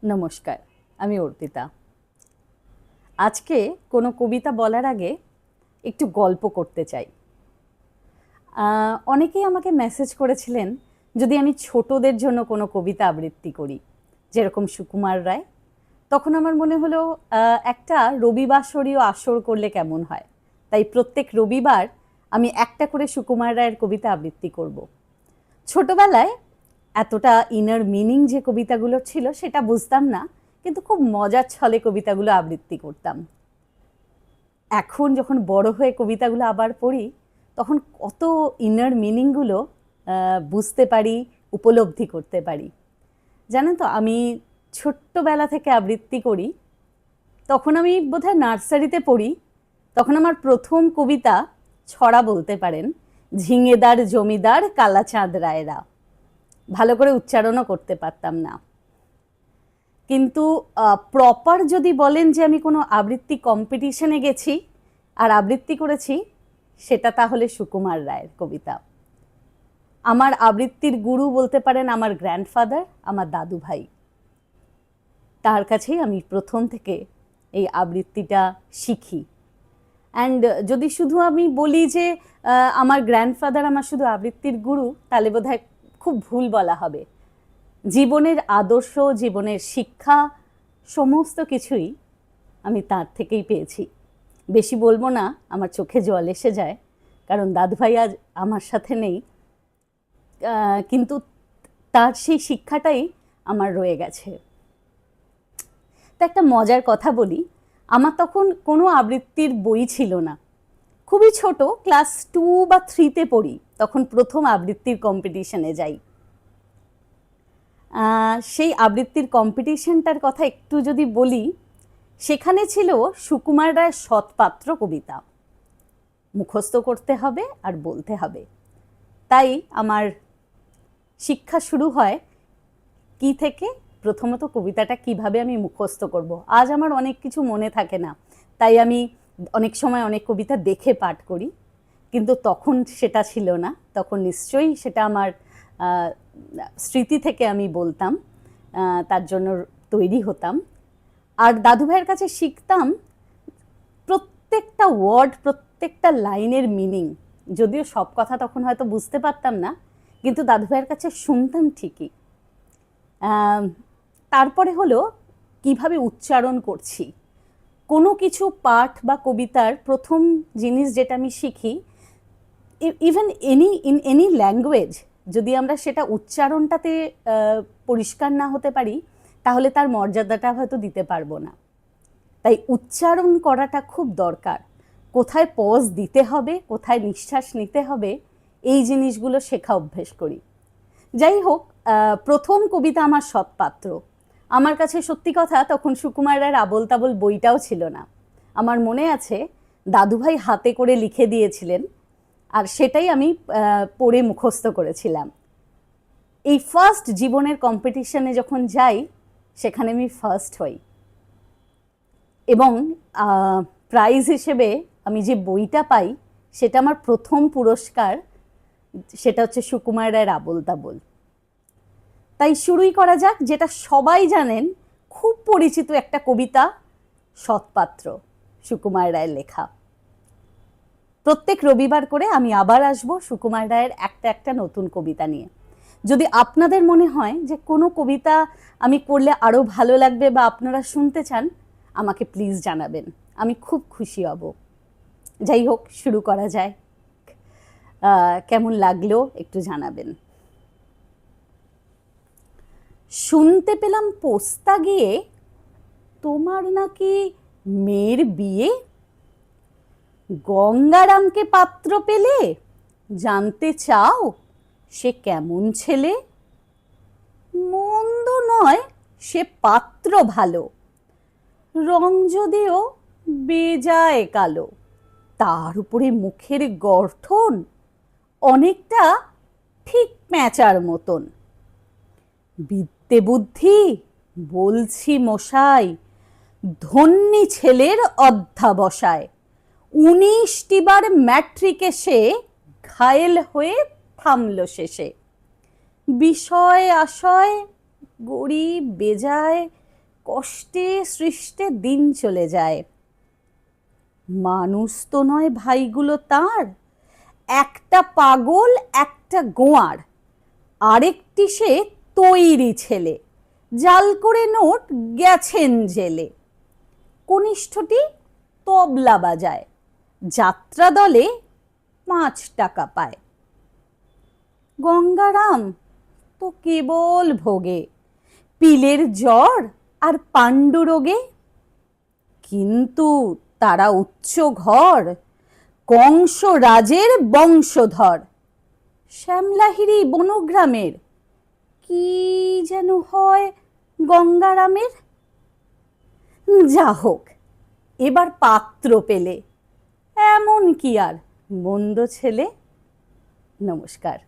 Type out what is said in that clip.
নমস্কার, আমি অর্পিতা। আজকে কোনো কবিতা বলার আগে একটু গল্প করতে চাই। অনেকেই আমাকে মেসেজ করেছিলেন যদি আমি ছোটদের জন্য কোনো কবিতা আবৃত্তি করি, যেরকম সুকুমার রায়। তখন আমার মনে হলো একটা রবিবাসরীয় আসর করলে কেমন হয়। তাই প্রত্যেক রবিবার আমি একটা করে সুকুমার রায়ের কবিতা আবৃত্তি করব। ছোটবেলায় এতটা ইনার মিনিং যে কবিতাগুলো ছিল সেটা বুঝতাম না, কিন্তু খুব মজার ছলে কবিতাগুলো আবৃত্তি করতাম। এখন যখন বড় হয়ে কবিতাগুলো আবার পড়ি তখন কত ইনার মিনিংগুলো বুঝতে পারি, উপলব্ধি করতে পারি। জানেন তো, আমি ছোট্টবেলা থেকে আবৃত্তি করি। তখন আমি বোধহয় নার্সারিতে পড়ি। তখন আমার প্রথম কবিতা ছড়া বলতে পারেন, ঝিঙেদার জমিদার কালাচাঁদ রায়রা। ভালো করে উচ্চারণও করতে পারতাম না, কিন্তু প্রপার যদি বলেন যে আমি কোনো আবৃত্তি কম্পিটিশনে গেছি আর আবৃত্তি করেছি, সেটা তাহলে সুকুমার রায়ের কবিতা। আমার আবৃত্তির গুরু বলতে পারেন আমার গ্র্যান্ডফাদার, আমার দাদু ভাই। তার কাছেই আমি প্রথম থেকে এই আবৃত্তিটা শিখি। অ্যান্ড যদি শুধু আমি বলি যে আমার গ্র্যান্ডফাদার আমার শুধু আবৃত্তির গুরু, তাহলে বোধহয় খুব ভুল বলা হবে। জীবনের আদর্শ, জীবনের শিক্ষা, সমস্ত কিছুই আমি তার থেকেই পেয়েছি। বেশি বলবো না, আমার চোখে জল এসে যায়, কারণ দাদুভাই আজ আমার সাথে নেই, কিন্তু তার সেই শিক্ষাটাই আমার রয়ে গেছে। তো একটা মজার কথা বলি, আমার তখন কোনো আবৃত্তির বই ছিল না। খুবই ছোট, ক্লাস 2 বা 3-তে পড়ি, তখন প্রথম আবৃত্তির কম্পিটিশনে যাই। সেই আবৃত্তির কম্পিটিশনটার কথা একটু যদি বলি, সেখানে ছিল সুকুমার রায়ের সৎপাত্র কবিতা। মুখস্থ করতে হবে আর বলতে হবে। তাই আমার শিক্ষা শুরু হয় কি থেকে, প্রথমত কবিতাটা কিভাবে আমি মুখস্থ করব। আজ আমার অনেক কিছু মনে থাকে না, তাই আমি অনেক সময় অনেক কবিতা দেখে পাঠ করি, কিন্তু তখন সেটা ছিল না। তখন নিশ্চয়ই সেটা আমার স্মৃতি থেকে আমি বলতাম, তার জন্য তৈরি হতাম। আর দাদু ভাইয়ের কাছে শিখতাম প্রত্যেকটা ওয়ার্ড, প্রত্যেকটা লাইনের মিনিং। যদিও সব কথা তখন হয়তো বুঝতে পারতাম না, কিন্তু দাদু ভাইয়ের কাছে শুনতাম ঠিকই। তারপরে হলো কিভাবে উচ্চারণ করছি। কোনো কিছু পাঠ বা কবিতার প্রথম জিনিস যেটা আমি শিখি, ইভেন ইন এনি ল্যাঙ্গুয়েজ, যদি আমরা সেটা উচ্চারণটাতে পরিষ্কার না হতে পারি, তাহলে তার মর্যাদাটা হয়তো দিতে পারবো না। তাই উচ্চারণ করাটা খুব দরকার। কোথায় পজ দিতে হবে, কোথায় নিঃশ্বাস নিতে হবে, এই জিনিসগুলো শেখা অভ্যেস করি। যাই হোক, প্রথম কবিতা আমার সৎপাত্র। আমার কাছে সত্যি কথা তখন সুকুমার রায়ের আবোল তাবোল বইটাও ছিল না। আমার মনে আছে দাদুভাই হাতে করে লিখে দিয়েছিলেন, আর সেটাই আমি পড়ে মুখস্থ করেছিলাম। এই ফার্স্ট জীবনের কম্পিটিশনে যখন যাই, সেখানে আমি ফার্স্ট হই, এবং প্রাইজ হিসেবে আমি যে বইটা পাই সেটা আমার প্রথম পুরস্কার। সেটা হচ্ছে সুকুমার রায়ের আবোল তাবোল। তাই শুরুই করা যাক, যেটা সবাই জানেন, খুব পরিচিত একটা কবিতা, সৎপাত্র, সুকুমার রায়ের লেখা। প্রত্যেক রবিবার করে আমি আবার আসব সুকুমার রায়ের একটা একটা নতুন কবিতা নিয়ে। যদি আপনাদের মনে হয় যে কোনো কবিতা আমি করলে আরও ভালো লাগবে বা আপনারা শুনতে চান, আমাকে প্লিজ জানাবেন, আমি খুব খুশি হব। যাই হোক, শুরু করা যায়। কেমন লাগলো একটু জানাবেন। শুনতে পেলাম পোস্তা গিয়ে তোমার নাকি মেয়ের বিয়ে, গঙ্গারামকে পাত্র পেলে জানতে চাও সে কেমন ছেলে। মন্দ নয় সে পাত্র ভালো, রং যদিও বেজায় কালো, তার উপরে মুখের গঠন অনেকটা ঠিক প্যাঁচার মতন। বিদ্যে বুদ্ধি বলছি মশাই, ধন্যী ছেলের অধ্যাবসায়। 19টি বার ম্যাট্রিকে সে ঘায়েল হয়ে থামল শেষে। বিষয় আশয় গড়ি বেজায় কষ্টে সৃষ্টে দিন চলে যায়। মানুষ তো নয় ভাইগুলো তার, একটা পাগল একটা গোয়ার, আরেকটি সে তৈরি ছেলে, জাল করে নোট গেছেন জেলে। কনিষ্ঠটি তবলা বাজায়, যাত্রা দলে 5 টাকা পায়। গঙ্গারাম তো কেবল ভোগে পিলের জ্বর আর পাণ্ডুরোগে, কিন্তু তারা উচ্চ ঘর, কংস রাজের বংশধর। শ্যামলাহিরি বনগ্রামের, কি যেন হয় গঙ্গারামের। যা হোক, এবার পাত্র পেলে, এমন কি আর মন্দ ছেলে। নমস্কার।